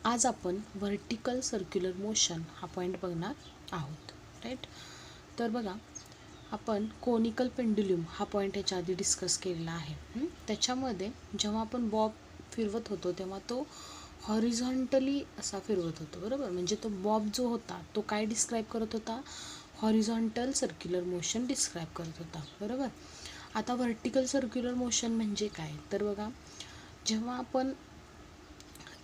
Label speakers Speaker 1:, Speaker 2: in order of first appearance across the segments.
Speaker 1: आज आपण vertical circular motion हा पॉईंट बघणार आहोत, राईट. तर बघा, आपण कोनिकल पेंड्युलम हा पॉईंट याच्या आधी डिस्कस केलेला आहे. त्याच्यामध्ये जेव्हा आपण बॉब फिरवत होतो तेव्हा तो हॉरिझॉन्टली असा फिरवत होतो, बरोबर. म्हणजे तो बॉब जो होता तो काय डिस्क्राईब करत होता? हॉरिझॉन्टल सर्क्युलर मोशन डिस्क्राईब करत होता, बरोबर. आता व्हर्टिकल सर्क्युलर मोशन म्हणजे काय? तर बघा, जेव्हा आपण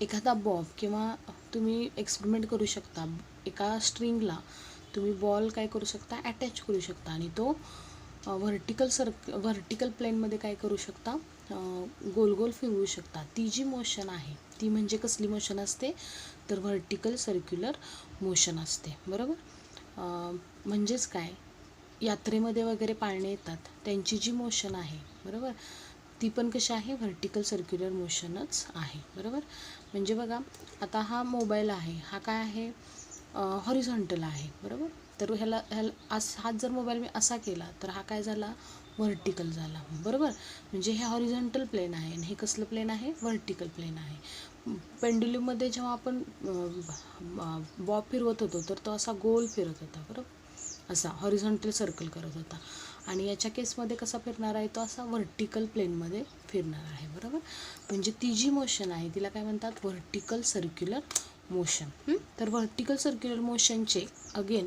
Speaker 1: एखादा बॉब किंवा तुम्ही एक्सपेरिमेंट करू शकता, एका स्ट्रिंगला तुम्ही बॉल काय करू शकता? अटॅच करू शकता आणि तो व्हर्टिकल प्लेनमध्ये काय करू शकता? गोल गोल फिरवू शकता. ती जी मोशन आहे ती म्हणजे कसली मोशन असते? तर व्हर्टिकल सर्क्युलर मोशन असते, बरोबर. म्हणजेच काय, यात्रेमध्ये वगैरे पाळणे येतात त्यांची जी मोशन आहे, बरोबर, ती पण कशी आहे? व्हर्टिकल सर्क्युलर मोशनच आहे, बरोबर. म्हणजे बघा, आता हा मोबाईल आहे, हा काय आहे? हॉरिझॉन्टल आहे, बरोबर. तर हाच जर मोबाईल मी असा केला तर हा काय झाला? व्हर्टिकल झाला, बरोबर. म्हणजे हे हॉरिझॉन्टल प्लेन आहे आणि हे कसलं प्लेन आहे? व्हर्टिकल प्लेन आहे. पेंड्युलममध्ये जेव्हा आपण बॉब फिरवत होतो तर तो असा गोल फिरत होता, बरोबर, असा हॉरिझॉन्टल सर्कल करत होता. आणि याच्या केसमध्ये कसा फिरणार आहे? तो असा व्हर्टिकल प्लेनमध्ये फिरणार आहे, बरोबर. म्हणजे ती जी मोशन आहे तिला काय म्हणतात? Vertical circular motion. तर व्हर्टिकल सर्क्युलर मोशनचे अगेन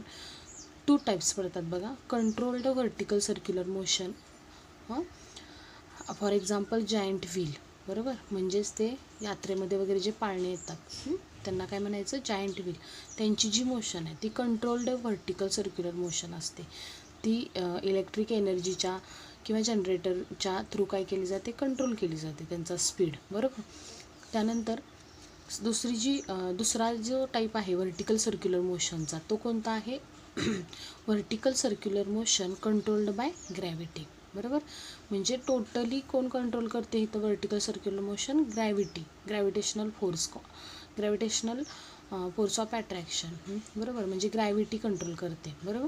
Speaker 1: 2 टाईप्स पडतात बघा. Controlled vertical circular motion, for example giant wheel, बरोबर. म्हणजेच ते यात्रेमध्ये वगैरे जे पाळणे येतात त्यांना काय म्हणायचं? Giant wheel. त्यांची जी मोशन आहे ती कंट्रोल्ड व्हर्टिकल सर्क्युलर मोशन असते. ती इलेक्ट्रिक एनर्जीच्या किंवा जनरेटरच्या थ्रू काय केली जाते? कंट्रोल केली जाते त्यांचा स्पीड, बरोबर. त्यानंतर दुसरा जो टाईप आहे व्हर्टिकल सर्क्युलर मोशनचा तो कोणता आहे? Vertical circular motion controlled by gravity, बरोबर. म्हणजे टोटली कोण कंट्रोल करते इथं vertical circular motion? Gravitational force of attraction, बरोबर. म्हणजे ग्रॅव्हिटी कंट्रोल करते, बरोबर.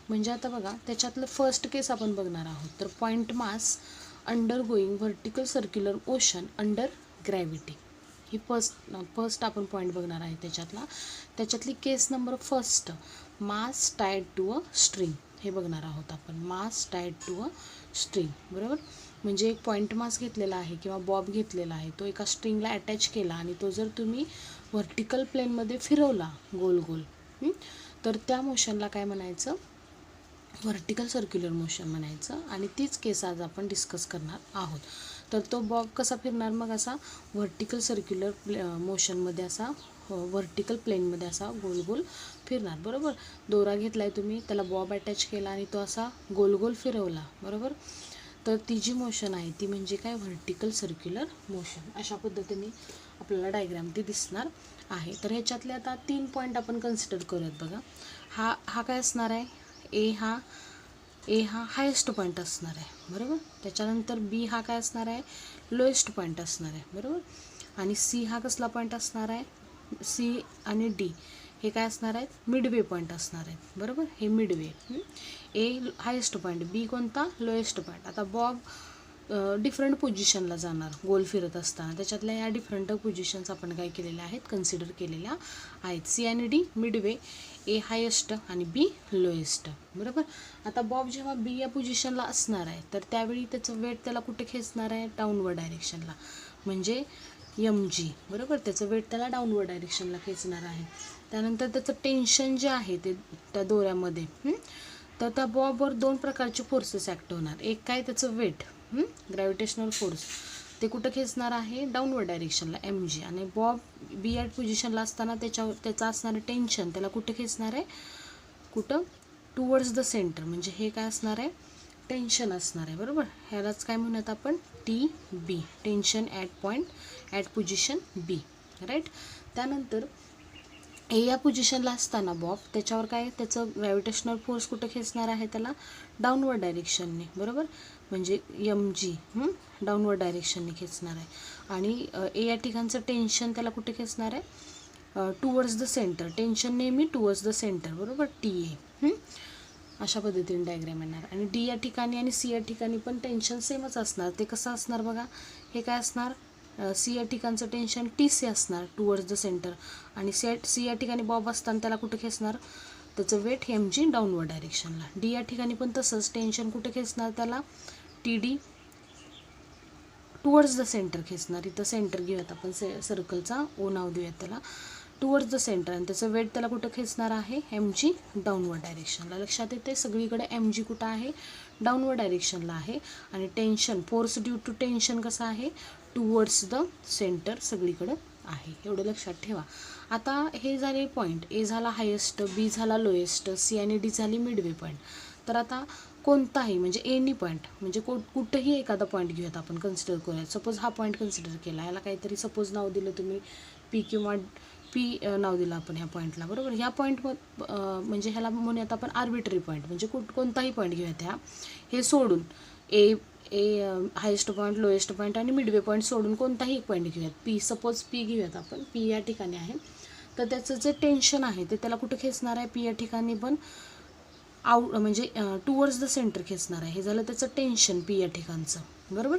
Speaker 1: म्हणजे आता बघा, त्याच्यातलं फर्स्ट केस आपण बघणार आहोत. तर point mass undergoing vertical circular motion under gravity, ही फर्स्ट आपण पॉईंट बघणार आहे त्याच्यातली case number first, mass tied to a string, हे बघणार आहोत आपण. Mass tied to a string, बरोबर. म्हणजे एक पॉईंट मास घेतलेला आहे किंवा बॉब घेतलेला आहे, तो एका स्ट्रिंगला अटॅच केला आणि तो जर तुम्ही व्हर्टिकल प्लेनमध्ये फिरवला गोल गोल, तर त्या मोशनला काय म्हणायचं? व्हर्टिकल सर्क्युलर मोशन म्हणायचं. आणि तीच केस आज आपण डिस्कस करणार आहोत. तर तो बॉब कसा फिरणार? मग असा व्हर्टिकल सर्क्युलर मोशनमध्ये असा व्हर्टिकल प्लेनमध्ये असा गोल गोल फिरणार, बरोबर. दोरा घेतला आहे तुम्ही, त्याला बॉब अटॅच केला आणि तो असा गोल गोल फिरवला, बरोबर. तर ती जी मोशन आहे ती म्हणजे काय? Vertical circular motion. अशा पद्धतीने आपल्याला डायग्राम ती दिसणार आहे. तर ह्याच्यातले आता 3 पॉईंट आपण कन्सिडर करूयात बघा. हा काय असणार आहे? ए हा हायेस्ट पॉईंट असणार आहे, बरोबर. त्याच्यानंतर बी हा काय असणार आहे? लोएस्ट पॉईंट असणार आहे, बरोबर. आणि सी हा कसला पॉईंट असणार आहे? सी आणि डी हे काय असणार आहेत? मिडवे पॉईंट असणार आहेत, बरोबर. हे मिडवे. ए हायेस्ट पॉईंट, बी कोणता? Lowest point. आता बॉब डिफरंट पोझिशनला जाणार गोल फिरत असताना, त्याच्यातल्या या डिफरंट पोझिशन्स आपण काय केलेल्या आहेत? कन्सिडर केलेल्या आहेत. सी आणि डी मिडवे, ए हायेस्ट आणि बी लोएस्ट, बरोबर. आता बॉब जेव्हा बी या पोझिशनला असणार आहे तर त्यावेळी त्याचं वेट त्याला कुठे खेचणार आहे? डाऊनवर्ड डायरेक्शनला, म्हणजे MG, बरोबर. त्याचं वेट त्याला डाऊनवर्ड डायरेक्शनला खेचणार आहे. त्यानंतर त्याचं टेन्शन जे आहे ते त्या दोऱ्यामध्ये, तर त्या बॉबवर 2 प्रकारचे फोर्सेस ॲक्ट होणार. एक काय? त्याचं वेट, ग्रॅव्हिटेशनल फोर्स, ते कुठं खेचणार आहे? डाऊनवर्ड डायरेक्शनला, MG. आणि बॉब बी या पोझिशनला असताना त्याचं असणारं टेन्शन त्याला कुठे खेचणार आहे? कुठं? टुवर्ड्स द सेंटर, म्हणजे हे काय असणार आहे? टेन्शन असणार आहे, बरोबर. ह्यालाच काय म्हणूयात आपण? TB, tension at position B, right. त्यानंतर ए या पोझिशनला असताना बॉब त्याच्यावर काय? त्याचं ग्रॅव्हिटेशनल फोर्स कुठं खेचणार आहे? त्याला डाऊनवर्ड डायरेक्शनने, बरोबर. म्हणजे MG डाऊनवर्ड डायरेक्शनने खेचणार आहे. आणि ए या ठिकाणचं टेन्शन त्याला कुठे खेचणार आहे? टुवर्ड्स द सेंटर, टेन्शन नेहमी टुवर्ड्स द सेंटर, बरोबर. TA. अशा पद्धतीने डायग्राम येणार. आणि डी या ठिकाणी आणि सी या ठिकाणी पण टेन्शन सेमच असणार. ते कसं असणार बघा? हे काय असणार? सी या ठिकाणचं टेन्शन TC असणार टुवर्ड्स द सेंटर, आणि सी या ठिकाणी बॉब असताना त्याला कुठे खेचणार, त्याचं वेट mg डाऊनवर्ड डायरेक्शनला. डी या ठिकाणी पण तसंच टेन्शन कुठे खेचणार, त्याला TD टुवर्ड्स द सेंटर खेचणार. इथं सेंटर घेऊयात आपण, सर्कलचा ओ नाव देऊयात त्याला, टुवर्ड्स द सेंटर, आणि त्याचं वेट त्याला कुठं खेचणार आहे, mg डाऊनवर्ड डायरेक्शनला. लक्षात येते सगळीकडे mg कुठं आहे, डाऊनवर्ड डायरेक्शनला आहे. आणि tension, force due to tension कसं आहे, टुवर्ड्स द सेंटर सगळीकडं आहे. एवढं लक्षात ठेवा. आता हे झाले पॉईंट, ए झाला हायेस्ट, बी झाला लोएस्ट, सी आणि डी झाली मिडवे पॉईंट. तर आता कोणताही म्हणजे एनी पॉईंट, म्हणजे कुठंही एखादा पॉईंट घेऊयात आपण, कन्सिडर करूयात. सपोज हा पॉईंट कन्सिडर केला, याला काहीतरी सपोज नाव दिलं तुम्ही पी किंवा पी नाव दिलं आपण ह्या पॉईंटला, बरोबर. ह्या पॉईंट म्हणजे ह्याला म्हणूयात आपण आर्बिटरी पॉईंट, म्हणजे कोणताही पॉईंट घेऊयात ह्या, हे सोडून ए हायेस्ट पॉईंट, लोएस्ट पॉईंट आणि मिडवे पॉईंट सोडून कोणताही एक पॉईंट घेऊयात. पी, सपोज पी घेऊयात आपण, पी या ठिकाणी आहे. तर त्याचं जे टेन्शन आहे ते त्याला कुठं खेचणार आहे, पी या ठिकाणी पण म्हणजे टुवर्ड्स द सेंटर खेचणार आहे. हे झालं त्याचं टेन्शन पी या ठिकाणचं, बरोबर.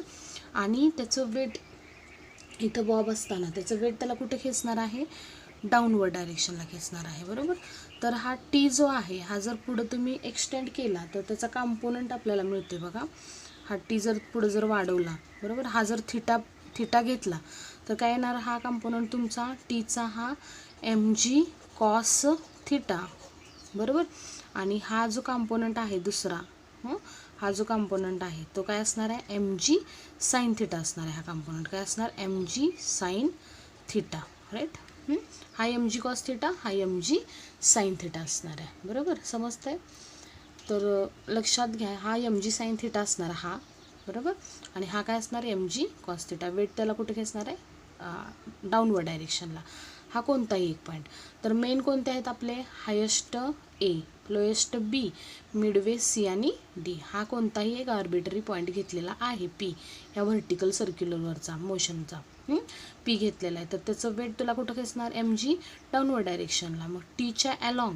Speaker 1: आणि त्याचं वेट इथं बॉब असताना त्याचं वेट त्याला कुठे खेचणार आहे, डाऊनवर्ड डायरेक्शनला खेचणार आहे, बरोबर. तर हा टी जो आहे हा जर पुढं तुम्ही एक्सटेंड केला तर त्याचा कॉम्पोनंट आपल्याला मिळते बघा. हा टी जर पुढं जर वाढवला, बरोबर, हा जर थिटा घेतला तर काय येणार, हा कॉम्पोनंट तुमचा टीचा हा mg कॉस थिटा, बरोबर. आणि हा जो कॉम्पोनंट आहे दुसरा, हा जो कॉम्पोनंट आहे तो काय असणार आहे, mg साइन थिटा असणार आहे. हा कॉम्पोनंट काय असणार, mg साइन थिटा, राईट. हा mg कॉस थिटा, हा mg साइन थिटा असणार आहे, बरोबर. समजतंय. तर लक्षात घ्या, हा mg साइन थिटा असणार हा, बरोबर. आणि हा काय असणार, mg कॉस थिटा. वेट त्याला कुठे खेचणार आहे, डाऊनवर्ड डायरेक्शनला. हा कोणताही एक पॉईंट. तर मेन कोणते आहेत आपले, हायेस्ट ए, लोएस्ट बी, मिडवे सी आणि डी. हा कोणताही एक आर्बिटरी पॉईंट घेतलेला आहे पी, या व्हर्टिकल सर्क्युलरवरचा मोशनचा पी घेतलेला आहे. तर त्याचं वेट तुला कुठं खेचणार, mg डाऊनवर्ड डायरेक्शनला. मग टीच्या अलॉंग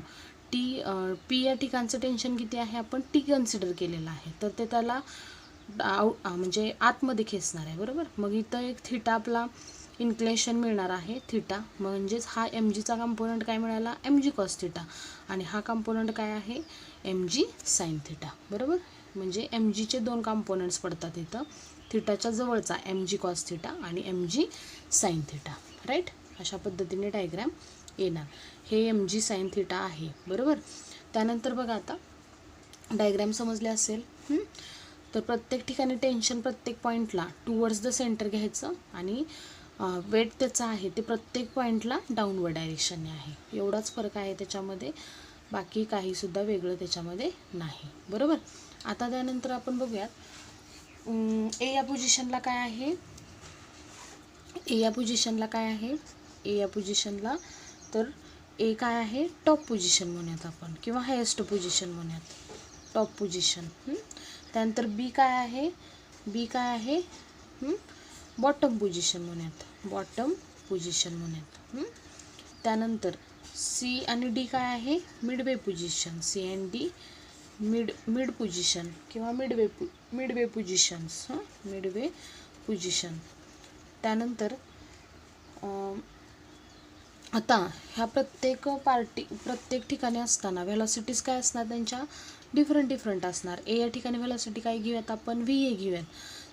Speaker 1: पी या ठिकाणचं टेन्शन किती आहे, आपण टी कन्सिडर केलेलं आहे, तर ते त्याला म्हणजे आतमध्ये खेचणार आहे, बरोबर. मग इथं एक थिटा आपला इन्क्लेशन मिळणार आहे, थिटा. म्हणजेच हा mgचा कंपोनंट काय मिळाला, mg कॉस थिटा, आणि हा कंपोनंट काय आहे, mg साइन थिटा, बरोबर. म्हणजे mgचे दोन कंपोनंट्स पडतात इथं, थिटाच्या जवळचा mg कॉस थिटा आणि mg साइन थिटा, राईट. अशा पद्धतीने डायग्रॅम येणार. हे mg साइन थिटा आहे, बरोबर. त्यानंतर बघा आता डायग्रॅम समजले असेल. तर प्रत्येक ठिकाणी टेन्शन प्रत्येक पॉईंटला टुवर्ड्स द सेंटर घ्यायचं, आणि वेट त्याचा आहे ते प्रत्येक पॉईंटला डाऊनवर्ड डायरेक्शनने आहे. एवढाच फरक आहे त्याच्यामध्ये, बाकी काहीसुद्धा वेगळं त्याच्यामध्ये नाही, बरोबर. आता त्यानंतर आपण बघूयात ए या पोझिशनला काय आहे, ए या पोझिशनला काय आहे, ए या पोझिशनला तर ए काय आहे, टॉप पोझिशन म्हणूयात आपण, किंवा हायेस्ट पोझिशन म्हणूयात, टॉप पोझिशन. त्यानंतर बी काय आहे, बी काय आहे, बॉटम पोझिशन म्हणूयात, बॉटम पोझिशन म्हणूयात. त्यानंतर सी आणि डी काय आहे, midway position, C and D mid position किंवा मिडवे पोझिशन्स, मिडवे पोझिशन. त्यानंतर आता ह्या प्रत्येक ठिकाणी असताना व्हेलॉसिटीज काय असणार, त्यांच्या डिफरंट असणार. ए या ठिकाणी व्हेलॉसिटी काय घेऊयात आपण, VA घेऊयात.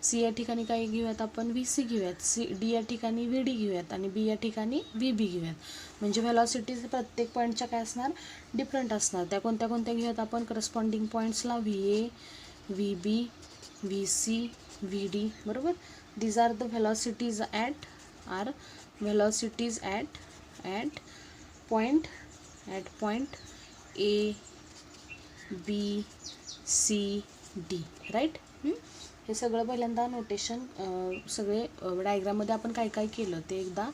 Speaker 1: सी या ठिकाणी काय घेऊयात आपण, VC घेऊयात. डी या ठिकाणी VD घेऊयात, आणि बी या ठिकाणी VB घेऊयात. म्हणजे व्हेलॉसिटीज प्रत्येक पॉईंटच्या काय असणार, डिफरंट असणार. त्या कोणत्या घेऊयात आपण, करस्पॉन्डिंग पॉईंट्सला VA, VB, VC, VD, बरोबर. These are the velocities at point A, B, C, D, right. हे सगळं पहिल्यांदा नोटेशन सगळे डायग्राममध्ये आपण काय केलं ते एकदा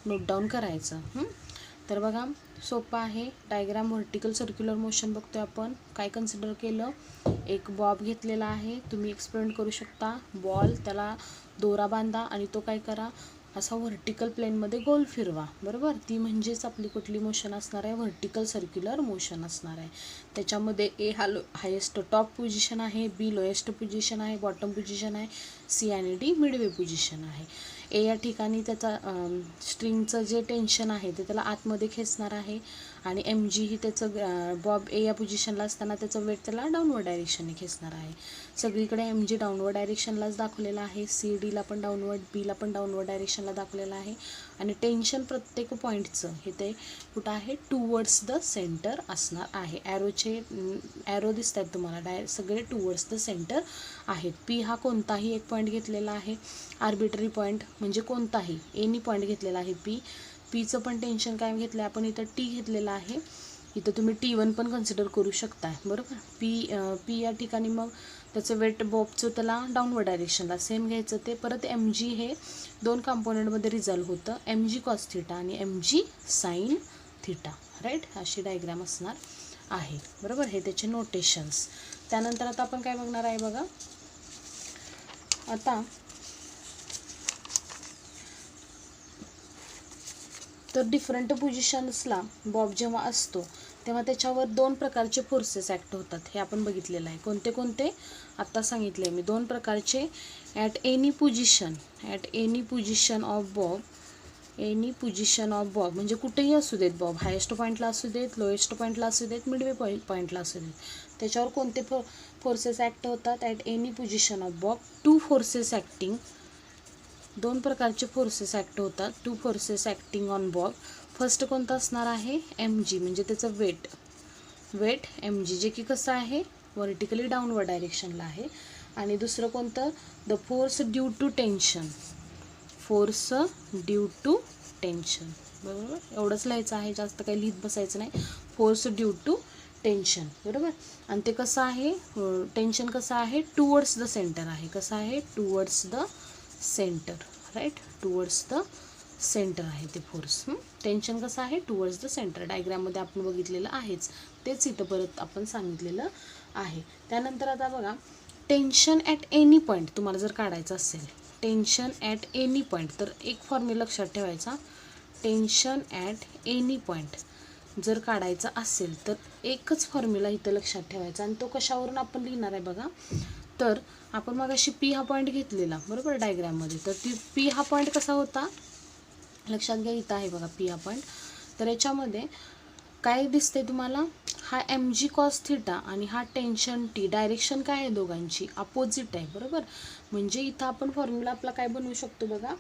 Speaker 1: नोट डाऊन करायचं. तर बघा सोपं आहे डायग्राम. व्हर्टिकल सर्क्युलर मोशन बघतोय आपण. काय कन्सिडर केलं, एक बॉब घेतलेला आहे, तुम्ही एक्सपेरिमेंट करू शकता. बॉल त्याला दोरा बांधा आणि तो काय करा, असा व्हर्टिकल प्लेनमध्ये गोल फिरवा, बरोबर. ती म्हणजेच आपली कुठली मोशन असणार आहे, व्हर्टिकल सर्क्युलर मोशन असणार आहे. त्याच्यामध्ये ए हा हायेस्ट टॉप पोझिशन आहे, बी लोएस्ट पोझिशन आहे, बॉटम पोझिशन आहे, सी आणि डी मिडवे पोझिशन आहे. ए या ठिकाणी त्याचा स्ट्रिंगचं जे टेन्शन आहे ते त्याला आतमध्ये खेचणार आहे आणि एम जी ही त्याचं बॉब ए या पोझिशनला असताना त्याचं वेट त्याला डाऊनवर्ड डायरेक्शनने खेचणार आहे. सगळीकडे एम जी डाऊनवर्ड डायरेक्शनलाच दाखवलेला आहे, सी डीला पण डाऊनवर्ड, बीला पण डाऊनवर्ड डायरेक्शनला दाखवलेला आहे आणि टेन्शन प्रत्येक पॉईंटचं हे ते कुठं आहे टूवर्ड्स द सेंटर असणार आहे. ॲरो दिसत आहेत तुम्हाला सगळे टूवर्ड्स द सेंटर आहेत. पी हा कोणताही एक पॉईंट घेतलेला आहे, आर्बिटरी पॉईंट म्हणजे कोणताही एनी पॉईंट घेतलेला आहे. पीचं पण टेन्शन काय घेतलं आहे आपण इथं टी घेतलेलं आहे, इथं तुम्ही T1 पण कन्सिडर करू शकताय बरोबर. पी या ठिकाणी मग त्याचं वेट बॉबचं त्याला डाऊनवर्ड डायरेक्शनला सेम घ्यायचं ते. परत एम जी हे 2 कंपोनंटमध्ये रिझॉल्व होतं, एम जी कॉस थिटा आणि M G sine theta, right. अशी डायग्राम असणार आहे बरोबर. हे त्याचे नोटेशन्स. त्यानंतर आता आपण काय बघणार आहे बघा. आता तर डिफरंट पोझिशन्सला बॉब जेव्हा असतो तेव्हा त्याच्यावर 2 प्रकारचे फोर्सेस ॲक्ट होतात, हे आपण बघितलेलं आहे. कोणते कोणते आत्ता सांगितले मी. 2 प्रकारचे at any position of Bob, any position of Bob म्हणजे कुठेही असू देत बॉब, हायेस्ट पॉईंटला असू देत, लोएस्ट पॉईंटला असू देत, मिडवे पॉईंटला असू देत, त्याच्यावर कोणते फोर्सेस ॲक्ट होतात at any position of Bob. 2 forces acting, 2 प्रकारचे फोर्सेस ॲक्ट होतात, 2 forces acting on Bob. First कोणतं असणार आहे एम जी म्हणजे त्याचं वेट एम जी जे की कसं आहे व्हर्टिकली डाऊनवर्ड डायरेक्शनला आहे. आणि दुसरं कोणतं the force due to tension, बरोबर. एवढंच लिहायचं आहे, जास्त काही लिहित बसायचं नाही. फोर्स ड्यू टू टेन्शन बरोबर. आणि ते कसं आहे टेन्शन कसं आहे टूवर्ड्स द सेंटर आहे, कसं आहे towards the centre, right. Towards the centre आहे ते फोर्स. टेन्शन कसं आहे टूवर्ड्स द सेंटर, डायग्राममध्ये आपण बघितलेलं आहेच, तेच इथं परत आपण सांगितलेलं आहे. त्यानंतर आता बघा टेन्शन ॲट एनी पॉईंट तुम्हाला जर काढायचं असेल, टेन्शन ॲट एनी पॉईंट, तर एक फॉर्म्युला लक्षात ठेवायचा. टेन्शन ॲट एनी पॉईंट जर काढायचा असेल तर एकच फॉर्म्युला इथं लक्षात ठेवायचा आणि तो कशावरून आपण लिहिणार आहे बघा. तर आपण मग अशी पी हा पॉईंट घेतलेला बरोबर डायग्राममध्ये, तर ती पी हा पॉईंट कसा होता लक्षात घ्या. इथं आहे बघा पी हा पॉईंट. तर याच्यामध्ये काय दिसते तुम्हाला, हा एम जी कॉस थिटा आणि हा टेन्शन टी, डायरेक्शन काय आहे दोघांची अपोजिट आहे बरोबर. म्हणजे इथं आपण फॉर्म्युला आपला काय बनवू शकतो बघा.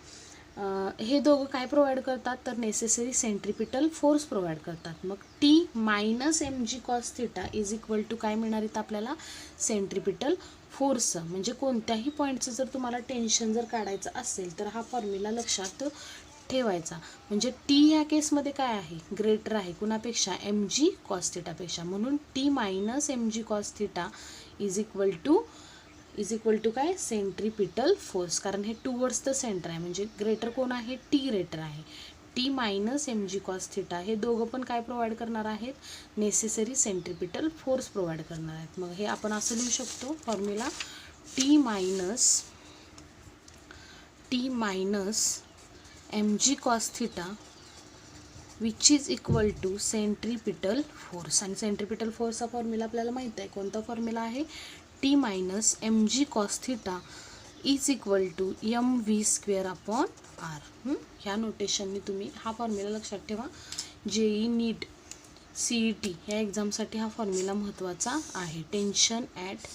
Speaker 1: हे दोघं काय प्रोव्हाइड करतात तर नेसेसरी सेंट्रिपिटल फोर्स प्रोव्हाइड करतात. मग T minus M G cos theta is equal to काय मिळणार इथं आपल्याला सेंट्रिपिटल फोर्स. म्हणजे कोणत्याही पॉईंटचं जर तुम्हाला टेन्शन जर काढायचं असेल तर हा फॉर्म्युला लक्षात ठेवायचा. म्हणजे टी ह्या केसमध्ये काय आहे ग्रेटर आहे कुणापेक्षा एम जी कॉस थिटापेक्षा, म्हणून T minus M G cos theta is equal to काय सेंट्रिपिटल फोर्स, कारण हे टूवर्ड्स द सेंटर आहे म्हणजे ग्रेटर कोण आहे टी ग्रेटर आहे. T minus M G cos theta हे दोघं पण काय प्रोव्हाइड करणार आहेत नेसेसरी सेंट्रिपिटल फोर्स प्रोव्हाइड करणार आहेत. मग हे आपण असं लिहू शकतो formula T minus M G cos theta which is equal to centripetal force. आणि सेंट्रिपिटल फोर्सचा फॉर्म्युला आपल्याला माहीत आहे, कोणता फॉर्म्युला आहे T minus M G cos theta is equal to M V square upon R. ह्या नोटेशनने तुम्ही हा फॉर्म्युला लक्षात ठेवा. जेई नीट CET ह्या एक्झामसाठी हा फॉर्म्युला महत्त्वाचा आहे. टेन्शन ॲट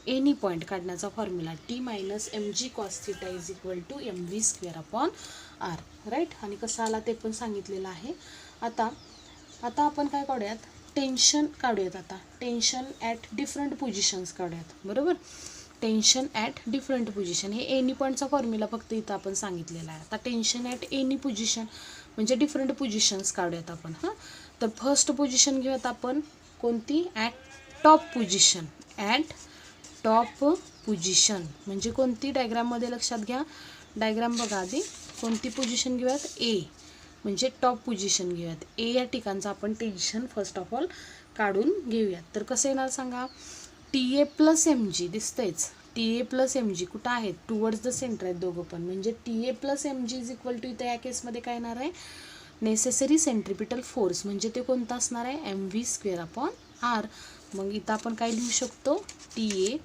Speaker 1: एनी पॉईंट काढण्याचा formula T minus M G cos theta is equal to M V square upon R, right. आणि कसा आला ते पण सांगितलेलं आहे. आता आपण काय काढूयात टेन्शन काढूयात. आता टेन्शन ॲट डिफरंट पोझिशन्स काढूयात बरोबर. टेन्शन ॲट डिफरंट पोझिशन हे एनी पॉईंटचा फॉर्म्युला फक्त इथं आपण सांगितलेला आहे. आता टेन्शन ॲट एनी पोझिशन म्हणजे डिफरंट पोझिशन्स काढूयात आपण. तर फर्स्ट पोझिशन घेऊयात आपण कोणती at top position. At top position म्हणजे कोणती डायग्राममध्ये लक्षात घ्या. डायग्राम बघा आधी. कोणती पोझिशन घेऊयात ए म्हणजे टॉप पोझिशन घेऊयात. ए या ठिकाणचं आपण टेन्शन फर्स्ट ऑफ ऑल काढून घेऊयात. तर कसं येणार सांगा T A plus M G दिसतंयच. T A plus M G कुठं आहेत टूवर्ड्स द सेंटर आहेत दोघं पण. म्हणजे T A plus M G is equal to इथं या केसमध्ये काय येणार आहे नेसेसरी सेंट्रिपिटल फोर्स म्हणजे ते कोणतं असणार आहे M V square upon R. मग इथं आपण काय लिहू शकतो T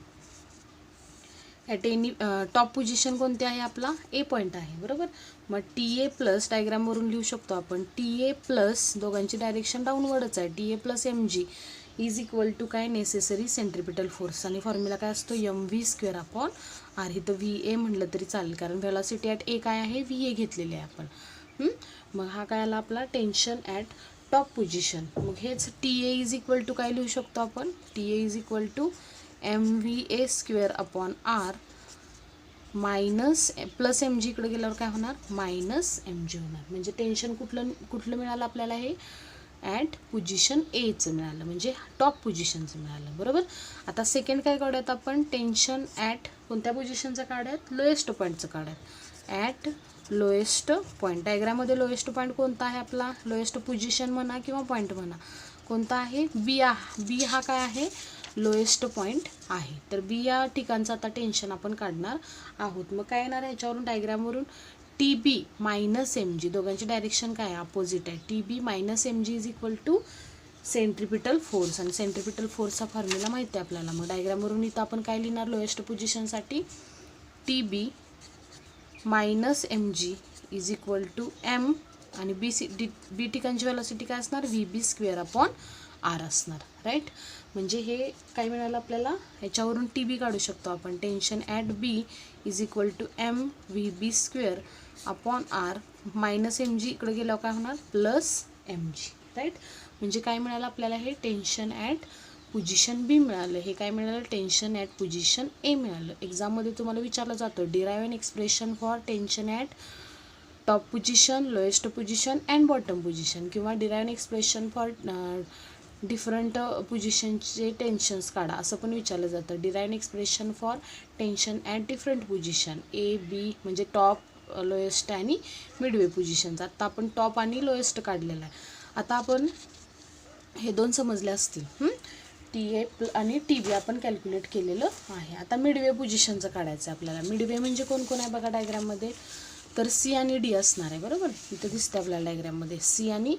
Speaker 1: at any top position कोणते आहे आपला ए पॉईंट आहे बरोबर. मग टी ए प्लस डायग्रामवरून लिहू शकतो आपण टी ए प्लस दोघांची डायरेक्शन डाऊनवर्डच आहे T A plus M G is equal to काय नेसेसरी सेंट्रिपिटल फोर्स आणि फॉर्म्युला काय असतो M V square upon R. इथं व्ही ए म्हटलं तरी चालेल कारण व्हेलॉसिटी ॲट ए काय आहे व्ही ए घेतलेली आहे आपण. मग हा काय आला आपला टेन्शन ॲट टॉप पोझिशन. मग हेच T A is equal to काय लिहू शकतो आपण T A is equal to M V A square upon R minus plus M G इकडे गेल्यावर काय होणार मायनस एम जी होणार. म्हणजे टेन्शन कुठलं मिळालं आपल्याला हे ॲट पोझिशन एचं मिळालं म्हणजे टॉप पोझिशनचं मिळालं बरोबर. आता सेकंड काय काढूयात आपण टेन्शन ॲट कोणत्या पोझिशनचं काढूयात लोएस्ट पॉईंटचं काढूयात ॲट लोएस्ट पॉईंट. डायग्राममध्ये लोएस्ट पॉईंट कोणता आहे आपला लोएस्ट पोझिशन म्हणा किंवा पॉईंट म्हणा कोणता आहे बी हा काय आहे लोएस्ट पॉईंट आहे. तर बी या ठिकाणचं आता टेन्शन आपण काढणार आहोत. मग काय येणार आहे ह्याच्यावरून डायग्रामवरून T B minus M G दोघांची डायरेक्शन काय आहे अपोजिट आहे T B minus M G is equal to centripetal force आणि सेंट्रिपिटल फोर्सचा फॉर्म्युला माहिती आहे आपल्याला. मग डायग्रामवरून इथं आपण काय लिहिणार लोएस्ट पोझिशनसाठी T B minus M G is equal to M आणि बी ठिकाणची व्हेलॉसिटी काय असणार V B square upon R असणार राईट. म्हणजे हे काय मिळालं आपल्याला ह्याच्यावरून टी बी काढू शकतो आपण tension at B is equal to M V B square upon R minus M G इकडे गेल्यावर काय होणार प्लस एम जी राईट. म्हणजे काय मिळालं आपल्याला हे टेन्शन ॲट पोझिशन बी मिळालं. हे काय मिळालं टेन्शन ॲट पोझिशन ए मिळालं. एक्झाममध्ये तुम्हाला विचारलं जातं derive an expression for tension at top position lowest position and bottom position किंवा derive an expression for different पोझिशनचे टेन्शन्स काढा असं पण विचारलं जातं. Derive an expression for tension at different position A B म्हणजे टॉप लोएस्ट आणि midway पोझिशनचा. आता आपण टॉप आणि लोएस्ट काढलेला आहे. आता आपण हे दोन समजले असतील टी ए आणि टी बी आपण कॅल्क्युलेट केलेलं आहे. आता मिडवे पोझिशनचं काढायचं आहे आपल्याला. मिडवे म्हणजे कोण कोण आहे बघा डायग्राममध्ये तर सी आणि डी असणार आहे बरोबर. इथं दिसतं आपल्याला डायग्राममध्ये सी आणि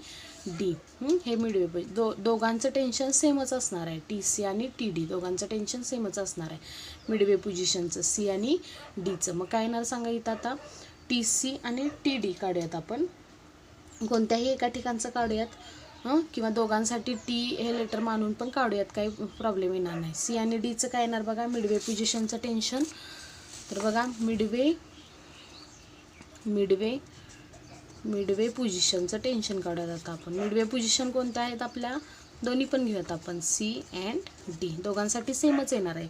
Speaker 1: डी हे मिडवे दोघांचं टेन्शन सेमच असणार आहे टी सी आणि टी डी दोघांचं टेन्शन सेमच असणार आहे मिडवे पोझिशनचं सी आणि डीचं. मग काय येणार सांगा इथं आता टी सी आणि टी डी काढूयात आपण कोणत्याही एका ठिकाणचं काढूयात किंवा दोघांसाठी टी हे लेटर मानून पण काढूयात काही प्रॉब्लेम येणार नाही. सी आणि डीचं काय येणार बघा मिडवे पोझिशनचं टेन्शन. तर बघा मिडवे पोझिशनचं टेन्शन काढूयात आता आपण. मिडवे पोझिशन कोणत्या आहेत आपल्या दोन्ही पण घेऊयात आपण सी अँड डी दोघांसाठी सेमच येणार आहे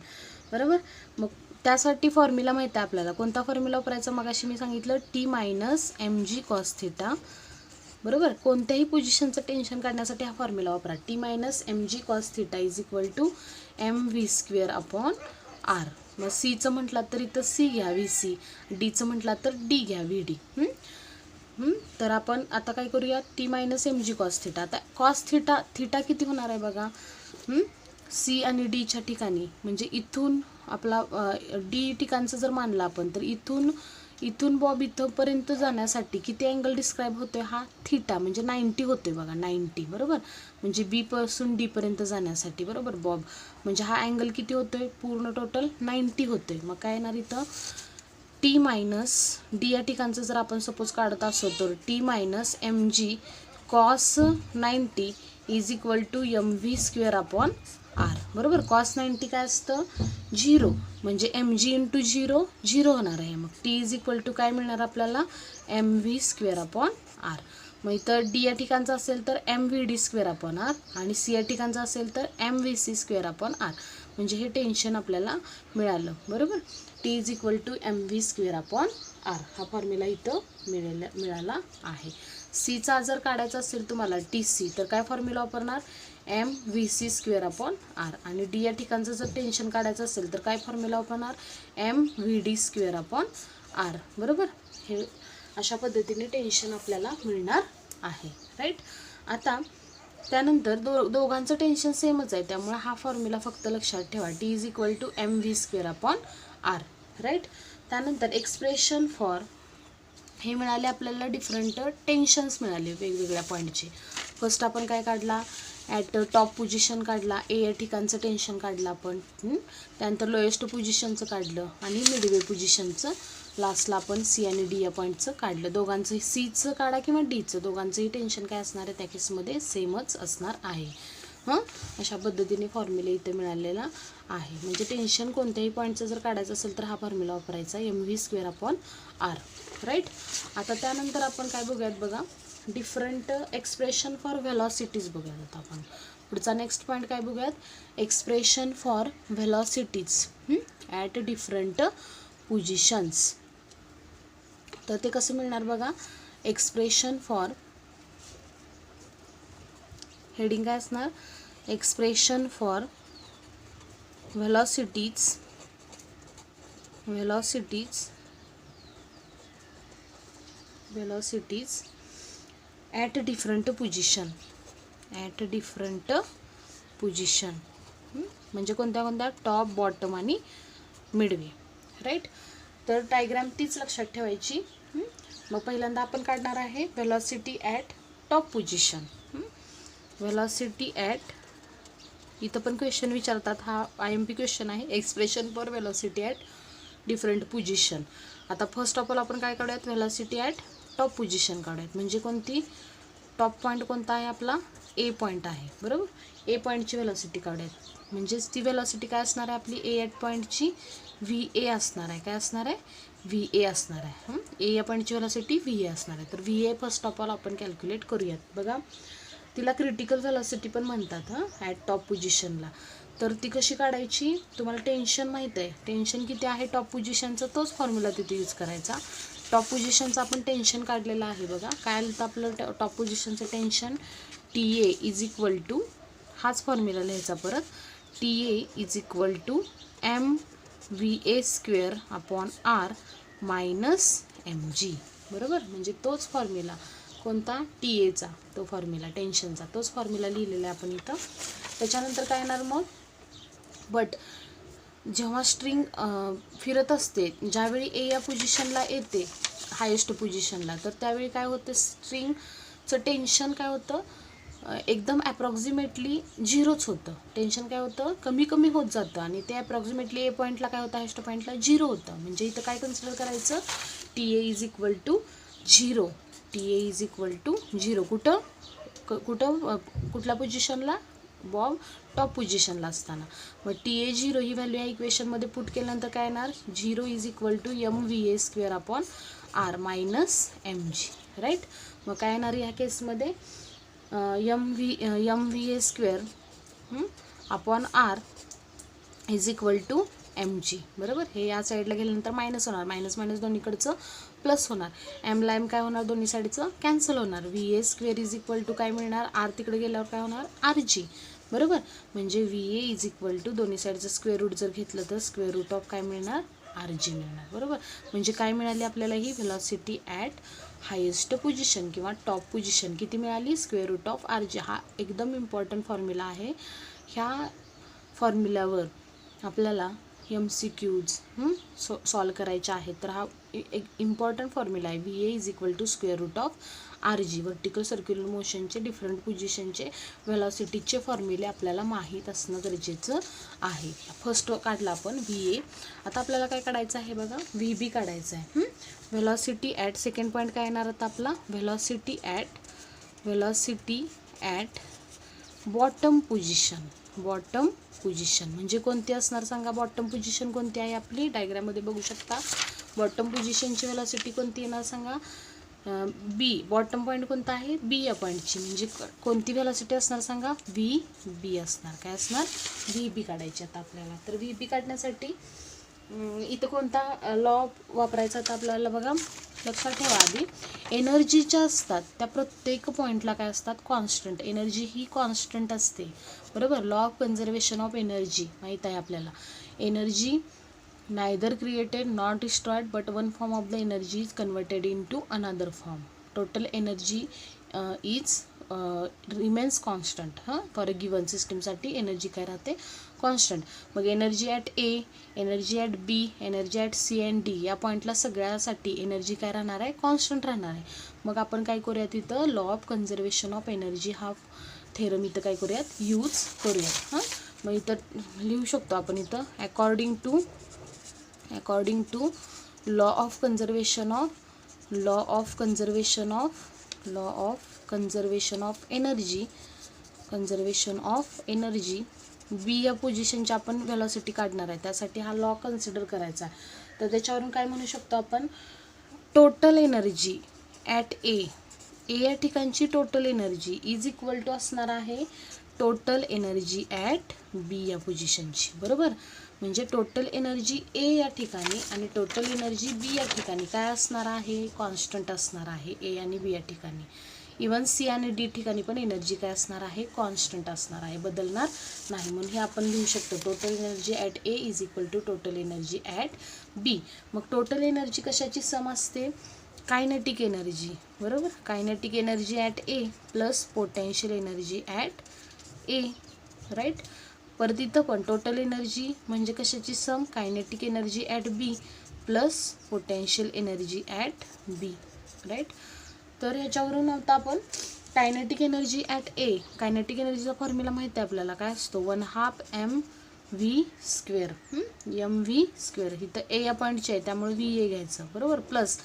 Speaker 1: बरोबर. मग त्यासाठी फॉर्म्युला माहिती आहे आपल्याला कोणता फॉर्म्युला वापरायचा मगाशी मी सांगितलं T minus M G cos theta बरोबर. कोणत्याही पोझिशनचं टेन्शन काढण्यासाठी हा फॉर्म्युला वापरा T minus M G cos theta is equal to M V square upon R. मग सीचं म्हटलं तर इथं सी घ्या व्ही सी डीचं म्हटलं तर डी घ्या व्ही डी. तर आपण आता काय करूया T minus M G cos theta. आता कॉस थिटा किती होणार आहे बघा सी आणि डीच्या ठिकाणी म्हणजे इथून आपला डी ठिकाणचं जर मानलं आपण तर इथून बॉब इथंपर्यंत जाण्यासाठी किती अँगल डिस्क्राईब होतोय हा थिटा म्हणजे 90 होतोय बघा 90 बरोबर. म्हणजे बी पासून डी पर्यंत जाण्यासाठी बरोबर बॉब म्हणजे हा अँगल किती होतोय पूर्ण टोटल 90 होतोय. मग काय येणार इथं टी मायनस डी या ठिकाणचं जर आपण सपोज काढत असो तर T minus M G cos 90 is equal to M V square upon R बरोबर. कॉस 90 काय असतं 0 म्हणजे एम जी इंटू 0 होणार आहे. मग टी इज इक्वल टू काय मिळणार आपल्याला M V square upon R. मग इथं डी या ठिकाणचं असेल तर M V D square upon R आणि सी या ठिकाणचं असेल तर M V C square upon R. म्हणजे हे टेन्शन आपल्याला मिळालं बरोबर. T is equal to M V square upon R हा फॉर्म्युला इथं मिळाला आहे. सीचा जर काढायचा असेल तुम्हाला टी सी तर काय फॉर्म्युला वापरणार M V C square upon R आणि डी या ठिकाणचं जर टेन्शन काढायचं असेल तर काय फॉर्म्युला वापरणार M V D square upon R बरोबर. हे अशा पद्धतीने टेन्शन आपल्याला मिळणार आहे राईट. आता त्यानंतर दोघांचं टेन्शन सेमच आहे त्यामुळे हा फॉर्म्युला फक्त लक्षात ठेवा T is equal to M V square upon R right. त्यानंतर एक्सप्रेशन फॉर हे मिळाले आपल्याला डिफरंट टेन्शन्स मिळाले वेगवेगळ्या पॉईंटचे. फर्स्ट आपण काय काढला ॲट टॉप पोझिशन काढला, ए या ठिकाणचं टेन्शन काढलं आपण, त्यानंतर लोएस्ट पोझिशनचं काढलं आणि मिडवे पोझिशनचं लास्टला आपण सी आणि डी या पॉईंटचं काढलं. दोघांचं सीचं काढा किंवा डीचं, दोघांचंही टेन्शन काय असणार आहे त्या केसमध्ये सेमच असणार आहे. अशा पद्धतीने फॉर्म्युला इथे मिळालेला आहे. म्हणजे टेन्शन कोणत्याही पॉईंटचं जर काढायचं असेल तर हा फॉर्म्युला वापरायचा, mv²/r, राईट. आता त्यानंतर आपण काय बघूयात बघा, डिफरंट एक्सप्रेशन फॉर व्हेलॉसिटीज बघूयात. आता आपण पुढचा नेक्स्ट पॉईंट काय बघूयात, expression for velocities at different positions. तर ते कसं मिळणार बघा, एक्सप्रेशन फॉर, हेडिंग काय असणार, expression for velocities at different position, म्हणजे कोणत्या टॉप, बॉटम आणि मिडवे, राईट. तर डायग्राम तीच लक्षात ठेवायची. मग पहिल्यांदा आपण काढणार आहे velocity at top position. Velocity at, इथं पण क्वेश्चन विचारतात, हा IMP क्वेश्चन आहे, expression for velocity at different position. आता फर्स्ट ऑफ ऑल आपण काय काढूयात, व्हेलॉसिटी ॲट टॉप पोझिशन काढूयात. म्हणजे कोणती, टॉप पॉईंट कोणता आहे आपला, ए पॉईंट आहे, बरोबर. ए पॉईंटची व्हेलॉसिटी काढूयात. म्हणजेच ती व्हेलॉसिटी काय असणार आहे आपली, ए ॲट पॉईंटची VA असणार आहे. काय असणार आहे, VA असणार आहे. ए या पॉईंटची व्हेलॉसिटी VA असणार आहे. तर VA फर्स्ट ऑफ ऑल आपण कॅल्क्युलेट करूयात. बघा, तिला क्रिटिकल व्हेलॉसिटी पण म्हणतात ॲट टॉप पोझिशनला. तर ती कशी काढायची, तुम्हाला टेन्शन माहीत आहे, टेन्शन किती आहे टॉप पोझिशनचं, तोच फॉर्म्युला तिथे यूज करायचा. टॉप पोझिशनचं आपण टेन्शन काढलेलं आहे बघा. काय आलं तर आपलं टॉप पोझिशनचं टेन्शन, TA = हाच फॉर्म्युला लिहायचा परत, TA = mva²/r - mg, बरोबर. म्हणजे तोच फॉर्म्युला कोणता, TA तो फॉर्म्युला, टेन्शनचा तोच फॉर्म्युला लिहिलेला आहे आपण इथं. त्याच्यानंतर काय येणार मग, बट जेव्हा स्ट्रिंग फिरत असते, ज्यावेळी ए या पोझिशनला येते हायेस्ट पोझिशनला, तर त्यावेळी काय होतं, स्ट्रिंगचं टेन्शन काय होतं, एकदम ॲप्रॉक्सिमेटली 0च होतं. टेन्शन काय होतं, कमी कमी होत जातं आणि ते ॲप्रॉक्सिमेटली ए पॉईंटला काय होतं, हायेस्ट पॉईंटला 0 होतं. म्हणजे इथं काय कन्सिडर करायचं, TA = 0, TA = 0. कुठल्या पोझिशनला, बॉब टॉप पोझिशनला असताना. मग TA 0 ही व्हॅल्यू या इक्वेशनमध्ये पुट केल्यानंतर काय येणार, 0 = mva²/r - mg, राईट. मग काय येणार या केसमध्ये, mva² r mg, बरोबर. हे या साईडला गेल्यानंतर मायनस होणार, मायनस मायनस दोन्हीकडचं प्लस होणार, एमला एम काय होणार, दोन्ही साईडचं कॅन्सल होणार. va² काय मिळणार, आर तिकडे गेल्यावर काय होणार, rg, बरोबर. म्हणजे va दोन्ही साईडचं स्क्वेअर रूट जर घेतलं तर स्क्वेअर रूट ऑफ काय मिळणार, rg मिळणार, बरोबर. म्हणजे काय मिळाली आपल्याला ही व्हेलॉसिटी ॲट हायेस्ट पोझिशन किंवा टॉप पोझिशन किती मिळाली, स्क्वेअर रूट ऑफ rg. हा एकदम इम्पॉर्टंट फॉर्म्युला आहे. ह्या फॉर्म्युल्यावर आपल्याला MCQs सॉल्व करायचे आहेत. तर हा एक इम्पॉर्टंट फॉर्म्युला आहे. VA = √rg. वर्टिकल सर्क्युलर मोशनचे डिफरंट पोझिशनचे व्हेलॉसिटीचे फॉर्म्युले आपल्याला माहीत असणं गरजेचं आहे. फर्स्ट काढला आपण VA. आता आपल्याला काय काढायचं आहे बघा, VB काढायचं आहे. व्हेलॉसिटी ॲट, सेकंड पॉईंट काय येणार आता आपला, व्हेलॉसिटी ॲट बॉटम पोझिशन म्हणजे कोणती असणार सांगा, बॉटम पोझिशन कोणती आहे आपली, डायग्राममध्ये बघू शकता. बॉटम पोझिशनची व्हेलॉसिटी कोणती येणार सांगा, B. बॉटम पॉईंट कोणता आहे, B या पॉईंटची. म्हणजे कोणती व्हेलॉसिटी असणार सांगा, VB असणार. काय असणार, VB काढायची आता आपल्याला. तर VB काढण्यासाठी इथं कोणता लॉ वापरायचा आता आपल्याला बघा, लक्षात ठेवा. आधी एनर्जीच्या असतात त्या प्रत्येक पॉईंटला काय असतात, कॉन्स्टंट. एनर्जी ही कॉन्स्टंट असते, बरोबर. Law of conservation of energy माहीत आहे आपल्याला. Energy neither created not destroyed but one form of the energy is converted into another form. Total energy is remains constant. For a given सिस्टीमसाठी energy काय राहते, constant. मग energy at A, energy at B, energy at C and D या पॉईंटला सगळ्यासाठी energy काय राहणार आहे, कॉन्स्टंट राहणार आहे. मग आपण काय करूया, तिथं law of conservation of energy हा थेरम इथं काय करूयात यूज करूयात. हां, मग इथं लिहू शकतो आपण इथं according to law of conservation of energy B या पोझिशनची आपण व्हेलॉसिटी काढणार आहे, त्यासाठी हा लॉ कन्सिडर करायचा. तर त्याच्यावरून काय म्हणू शकतो आपण, टोटल एनर्जी ॲट ए या ठिकाणची total energy is equal to असणार आहे टोटल एनर्जी ॲट बी या पोझिशनची. बरोबर, म्हणजे टोटल एनर्जी ए या ठिकाणी आणि टोटल एनर्जी बी या ठिकाणी काय असणार आहे, कॉन्स्टंट असणार आहे ए आणि बी या ठिकाणी. इवन सी आणि डी ठिकाणी पण एनर्जी काय असणार आहे, कॉन्स्टंट असणार आहे, बदलणार नाही. म्हणून हे आपण लिहू शकतो total energy at A is equal to total energy at B. मग टोटल एनर्जी कशाची सम असते, कायनेटिक एनर्जी. बरोबर, kinetic energy at A plus potential energy at A. Right, परत इथं पण टोटल एनर्जी म्हणजे कशाची sum, kinetic energy at B plus potential energy at B. Right, तर ह्याच्यावरून आता आपण kinetic energy at A, kinetic एनर्जीचा फॉर्म्युला माहिती आहे आपल्याला, काय असतो 1/2 mv². mv², इथं ए या पॉईंटची आहे त्यामुळे VA घ्यायचं. बरोबर, प्लस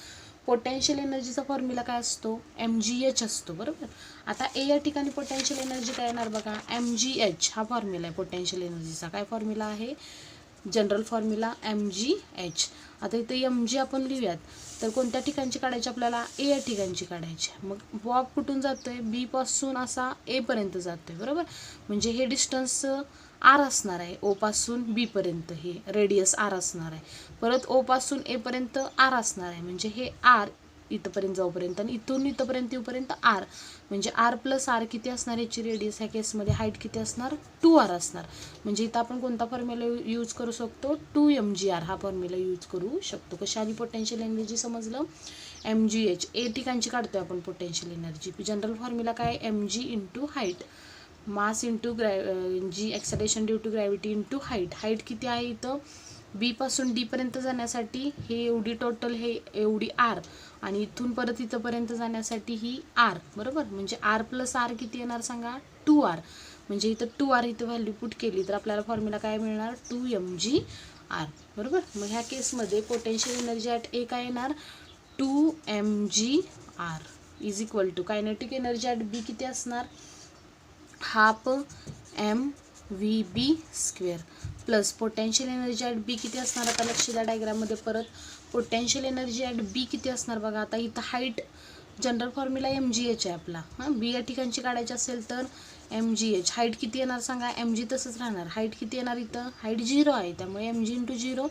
Speaker 1: पोटेन्शियल एनर्जीचा फॉर्म्युला काय असतो, mgh असतो. बरोबर, आता ए या ठिकाणी पोटेन्शियल एनर्जी काय येणार बघा, mgh हा फॉर्म्युला आहे पोटेन्शियल एनर्जीचा. काय फॉर्म्युला आहे, जनरल फॉर्म्युला mgh. आता इथे mg आपण लिहूयात, तर कोणत्या ठिकाणची काढायची आपल्याला, ए या ठिकाणची काढायची. मग बॉब कुठून जातोय, बी पासून असा ए पर्यंत जातोय. बरोबर, म्हणजे हे डिस्टन्स आर असणार आहे, ओ पासून बी पर्यंत हे रेडियस आर असणार आहे. परत ओ पासून ए पर्यंत आर असणार आहे, म्हणजे हे आर इथंपर्यंत जाऊपर्यंत आणि इथून इथंपर्यंत येऊपर्यंत आर, म्हणजे आर प्लस आर किती असणार याची रेडियस, ह्या केसमध्ये हाईट किती असणार, 2r असणार. म्हणजे इथं आपण कोणता फॉर्म्युला यूज करू शकतो, 2mgr हा फॉर्म्युला यूज करू शकतो. कशा आली पोटेन्शियल एनर्जी समजलं, mgh. ए ठिकाणची काढतोय आपण पोटेन्शियल एनर्जी. जनरल फॉर्म्युला काय, mg into height, mass into G acceleration due to gravity into height. Height किती आहे इथं, बी पासून डी पर्यंत जाण्यासाठी हे एवढी टोटल, हे एवढी आर, आणि इथून परत इथंपर्यंत जाण्यासाठी ही आर. बरोबर, म्हणजे आर प्लस आर किती येणार सांगा, 2r. म्हणजे इथं 2r इथं व्हॅल्यू पुट केली तर आपल्याला फॉर्म्युला काय मिळणार, 2mgr. बरोबर, मग ह्या केसमध्ये पोटेन्शियल एनर्जी ॲट ए काय येणार, 2mgr is equal to kinetic energy at B किती असणार, 1/2 mv². Plus potential energy at B किती असणार, आता लक्ष द्या डायग्राममध्ये परत. पोटेन्शियल एनर्जी ॲट बी किती असणार बघा, आता इथं हाईट जनरल फॉर्म्युला mgh आहे आपला. हां, बी या ठिकाणची काढायची असेल तर mgh. हाईट किती येणार सांगा, mg तसंच राहणार. हाईट किती येणार, इथं हाईट 0 आहे त्यामुळे mg इंटू 0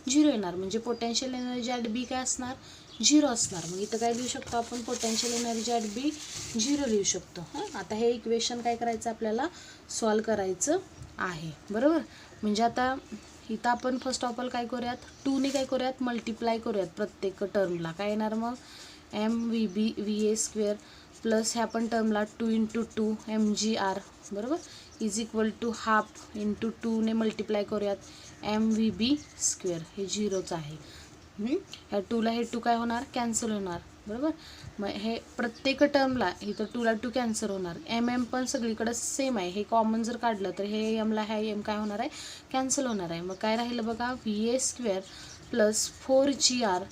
Speaker 1: येणार. म्हणजे पोटेन्शियल एनर्जी ॲट बी काय असणार, 0 असणार. मग इथं काय लिहू शकतो आपण, पोटेन्शियल एनर्जी ॲट बी 0 लिहू शकतो. हां, आता हे इक्वेशन काय करायचं आपल्याला, सॉल्व करायचं आहे. बरोबर, म्हणजे आता इथं आपण फर्स्ट ऑफ ऑल काय करूयात, 2ने काय करूयात, मल्टिप्लाय करूयात प्रत्येक टर्मला. काय येणार मग, mvA² प्लस ह्या पण टर्मला 2 इंटू 2 mgr. बरोबर, इज इक्वल टू 1/2 इंटू 2ने मल्टिप्लाय करूयात mvB². हे 0च आहे. ह्या 2ला हे 2 काय होणार, कॅन्सल होणार. बरोबर, मग हे प्रत्येक टर्मला इथं 2ला 2 कॅन्सल होणार. mm पण सगळीकडे सेम आहे, हे कॉमन जर काढलं तर हे एमला ह्या एम काय होणार आहे, कॅन्सल होणार आहे. मग काय राहिलं बघा, VA² plus 4gr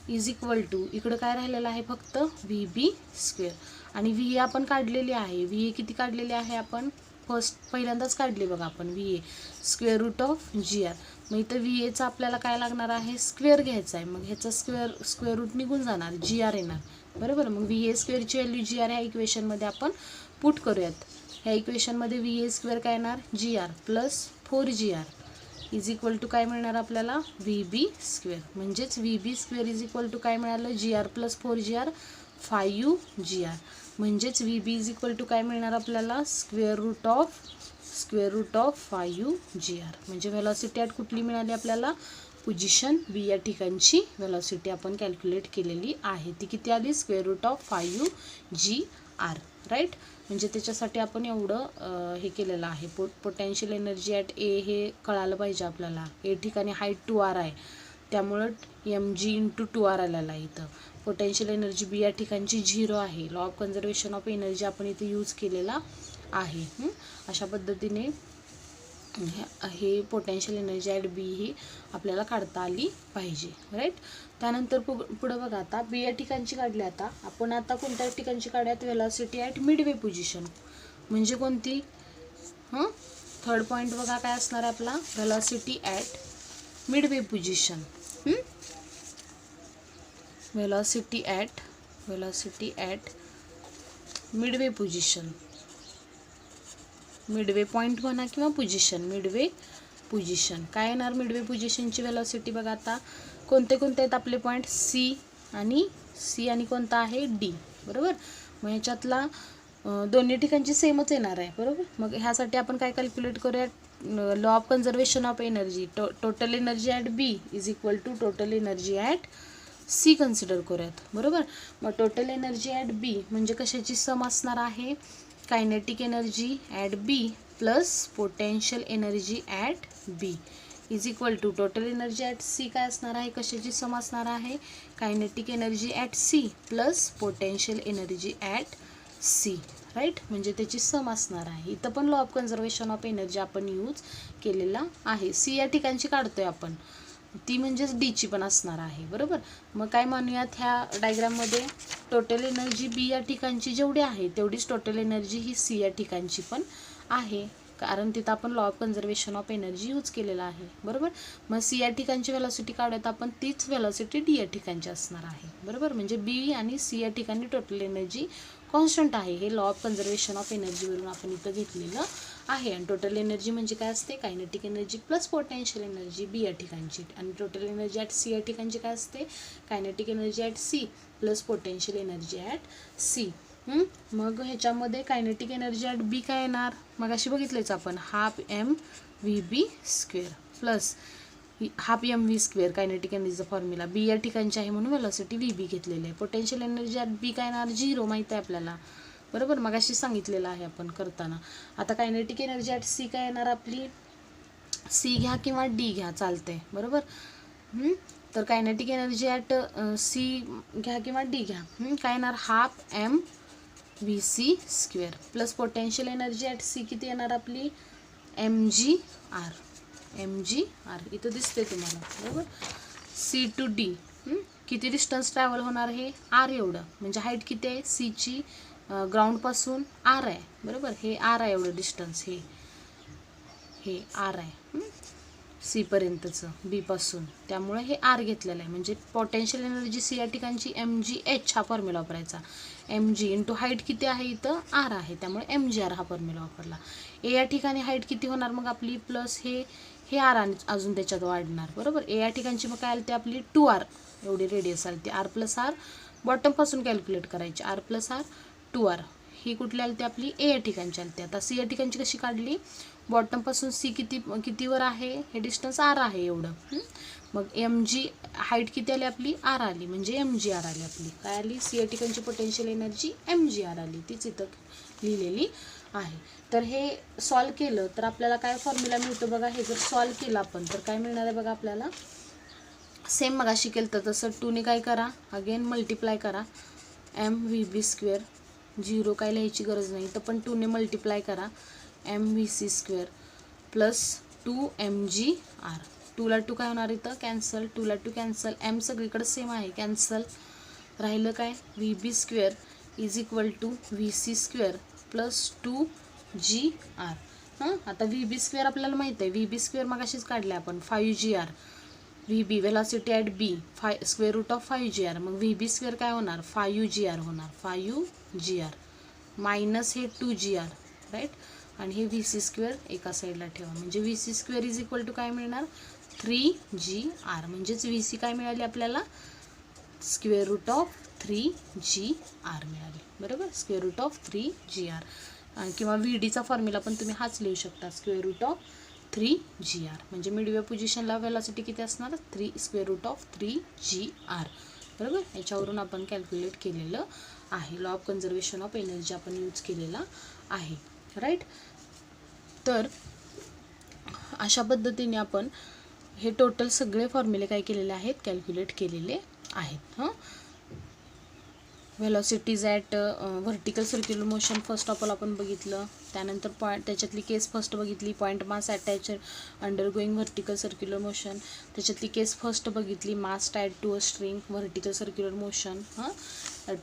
Speaker 1: is equal to, इकडं काय राहिलेलं आहे फक्त VB². आणि VA आपण काढलेली आहे. VA किती काढलेली आहे आपण, पहिल्यांदाच काढली बघा आपण VA, √gr. मग इथं VAचा आपल्याला काय लागणार आहे, स्क्वेअर घ्यायचा आहे. मग ह्याचा स्क्वेअर रूट निघून जाणार, gr येणार. बरोबर, मग VA² व्हॅल्यू gr ह्या इक्वेशनमध्ये आपण पुट करूयात. ह्या इक्वेशनमध्ये VA² काय येणार, gr plus 4gr is equal to काय मिळणार आपल्याला, VB². म्हणजेच VB² इज इक्वल टू काय मिळालं, gr प्लस 4gr 5gr. म्हणजेच VB इज इक्वल टू काय मिळणार आपल्याला, स्क्वेअर रूट ऑफ 5gr. म्हणजे व्हेलॉसिटी ॲट कुठली मिळाली आपल्याला, पोझिशन बी या ठिकाणची व्हेलॉसिटी आपण कॅल्क्युलेट केलेली आहे. ती किती आली, square root of 5gr. Right, म्हणजे त्याच्यासाठी आपण एवढं हे केलेलं आहे. पोटेन्शियल एनर्जी ॲट ए हे कळालं पाहिजे आपल्याला. ए ठिकाणी हाईट 2r आहे त्यामुळं mg इंटू 2r आलेला आहे इथं. पोटेन्शियल एनर्जी बी या ठिकाणची 0 आहे. Law of conservation of energy आपण इथे यूज केलेला आहे. अशा पद्धतीने हे पोटेन्शियल एनर्जी ॲट बी ही आपल्याला काढता आली पाहिजे. राईट. त्यानंतर पुढं बघा, आता बी या ठिकाणची काढली. आता आपण आता कोणत्या ठिकाणची काढूयात, वेलॉसिटी ॲट मिडवे पोझिशन. म्हणजे कोणती, थर्ड पॉईंट बघा काय असणार आहे आपला, velocity at Midway position. Velocity at Midway position, Midway point म्हणा किंवा पोझिशन, मिडवे पोझिशन. काय येणार मिडवे पोझिशनची वेलॉसिटी बघा. आता कोणते कोणते आहेत आपले पॉईंट, सी आणि कोणता आहे, डी. बरोबर. मग ह्याच्यातला दोन्ही ठिकाणची सेमच येणार आहे. बरोबर. मग ह्यासाठी आपण काय कॅल्क्युलेट करूया, law of conservation of energy. Total energy at B is equal to total energy at C consider करूयात. बरोबर. मग टोटल एनर्जी ॲट बी म्हणजे कशाची सम असणार आहे, kinetic energy at B plus potential energy at B is equal to total energy at C काय असणार आहे, कशाची सम असणार आहे, kinetic energy at C plus potential energy at C. Right. म्हणजे त्याची सम असणार आहे. इथं पण law of conservation of energy आपण यूज केलेला आहे. सी या ठिकाणची काढतोय आपण, ती म्हणजेच डीची पण असणार आहे. बरोबर. मग काय म्हणूयात, ह्या डायग्राममध्ये टोटल एनर्जी बी या ठिकाणची जेवढी आहे तेवढीच टोटल एनर्जी ही सी या ठिकाणची पण आहे, कारण तिथं आपण law of conservation of energy use केलेला आहे. बरोबर. मग सी या ठिकाणची वेलॉसिटी काढूयात आपण, तीच वेलॉसिटी डी या ठिकाणची असणार आहे. बरोबर. म्हणजे बी आणि सी या ठिकाणी टोटल एनर्जी कॉन्स्टंट आहे. हे लॉ ऑफ कन्झर्वेशन ऑफ एनर्जीवरून आपण इथं घेतलेलं आहे. आणि टोटल एनर्जी म्हणजे काय असते, kinetic energy plus potential energy B या ठिकाणची. आणि टोटल एनर्जी ॲट सी या ठिकाणची काय असते, kinetic energy at C plus potential energy at C. मग ह्याच्यामध्ये कायनेटिक एनर्जी ॲट बी काय येणार, मग अशी बघितलेच आपण, half M V B square plus half M V square kinetic एनर्जीचा फॉर्म्युला. बी या ठिकाणची आहे म्हणून वेलॉसिटी व्ही बी घेतलेली आहे. पोटेन्शियल एनर्जी ॲट बी काय येणार, 0 माहीत आहे आपल्याला. बरोबर. मग अशी सांगितलेलं आहे आपण करताना. आता कायनेटिक एनर्जी ॲट सी काय येणार आपली, सी घ्या किंवा डी घ्या चालते. बरोबर. तर कायनेटिक एनर्जी ॲट सी घ्या किंवा डी घ्या, काय येणार, half M V C square plus potential energy at C किती येणार आपली, एम जी आर. इथं दिसते तुम्हाला. बरोबर. सी टू डी किती डिस्टन्स ट्रॅव्हल होणार, हे आर एवढं. म्हणजे हाईट किती आहे सीची, ग्राउंडपासून आर आहे. बरोबर. हे आर आहे एवढं डिस्टन्स, हे आर आहे सीपर्यंतचं बीपासून, त्यामुळे हे आर घेतलेलं आहे. म्हणजे पोटेन्शियल एनर्जी सी या ठिकाणची एम जी एच हा फॉर्म्युला वापरायचा. एम जी इंटू हाईट किती आहे इथं आर आहे, त्यामुळे एम जी आर हा फॉर्म्युला वापरला. ए या ठिकाणी हाईट किती होणार मग आपली, प्लस हे आर अजून त्याच्यात वाढणार. बरोबर. ए या ठिकाणची मग काय आली ते आपली 2r एवढी रेडियस आली. आर प्लस आर बॉटमपासून कॅल्क्युलेट करायची, आर प्लस आर 2r. ही कुठली आली ती आपली ए या ठिकाणची आली. आता सी या ठिकाणची कशी काढली, बॉटमपासून सी कितीवर आहे, हे डिस्टन्स आर आहे एवढं. मग एम जी हाईट किती आली आपली, आर आली, म्हणजे एम जी आर आली आपली. काय आली, सी या ठिकाणची potential energy M G R आली, तीच इथं लिहिलेली आहे. तर हे सॉल्व केलं तर आपल्याला काय फॉर्म्युला मिळतो बघा. हे जर सॉल्व केलं आपण तर काय मिळणार आहे बघा आपल्याला, सेम मग शिकेल तर तसं 2ने काय करा, अगेन मल्टिप्लाय करा, एम व्ही बी स्क्वेअर, 0 काय लिहायची गरज नाही तर पण 2ने मल्टिप्लाय करा, M V C square plus 2 M G R. 2ला 2 काय होणार इथं कॅन्सल, 2ला 2 कॅन्सल, एम सगळीकडे सेम आहे कॅन्सल, राहिलं काय, V B square is equal to V C square plus 2 G R. आता व्ही बी स्क्वेअर आपल्याला माहीत आहे, व्ही बी स्क्वेअर मग अशीच काढले आपण, 5 G R. V B velocity at B square root of 5 G R. मग व्ही बी स्क्वेअर काय होणार, 5 जी आर होणार, 5 जी आर मायनस हे 2 जी आर. राईट. आणि हे व्ही सी स्क्वेअर एका साईडला ठेवा, म्हणजे V C square is equal to काय मिळणार, 3 जी आर. म्हणजेच व्ही सी काय मिळाली आपल्याला, square root of 3 G R मिळाली. बरोबर. Square root of 3 G R. किंवा व्ही डीचा फॉर्म्युला पण तुम्ही हाच लिहू शकता, square root of 3 G R. म्हणजे मिडवे पोझिशनला वेलॉसिटी किती असणार, square root of 3 G R. बरोबर. याच्यावरून आपण कॅल्क्युलेट केलेलं आहे. Law of conservation of energy आपण यूज केलेला आहे. राईट. तर अशा पद्धतीने आपण हे टोटल सगळे फॉर्म्युले काय केलेले आहेत, कॅल्क्युलेट केलेले आहेत. Velocities at vertical circular motion first of all आपण बघितलं. त्यानंतर त्याच्यातली केस फर्स्ट बघितली, point mass attach undergoing vertical circular motion. त्याच्यातली केस फर्स्ट बघितली, mass tied to a string, vertical circular motion.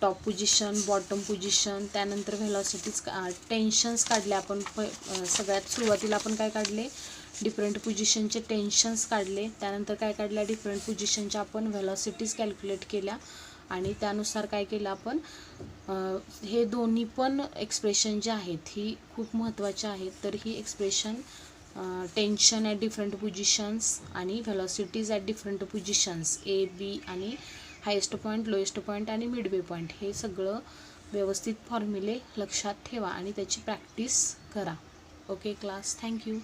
Speaker 1: Top position, bottom position. त्यानंतर velocities tensions काढले आपण. सगळ्यात सुरुवातीला आपण काय काढले, डिफरंट पोझिशनचे टेन्शन्स काढले. त्यानंतर काय काढल्या, डिफरंट पोझिशनच्या आपण व्हेलॉसिटीज कॅल्क्युलेट केल्या आणि त्यानुसार काय केलं आपण, हे दोन्ही पण एक्सप्रेशन जे आहेत ही खूप महत्त्वाचे आहेत. तर ही expression tension at different positions आणि velocities at different positions A B आणि हायेस्ट पॉईंट, लोएस्ट पॉईंट आणि मिडवे पॉईंट, हे सगळं व्यवस्थित फॉर्म्युले लक्षात ठेवा आणि त्याची प्रॅक्टिस करा. Okay class, thank you.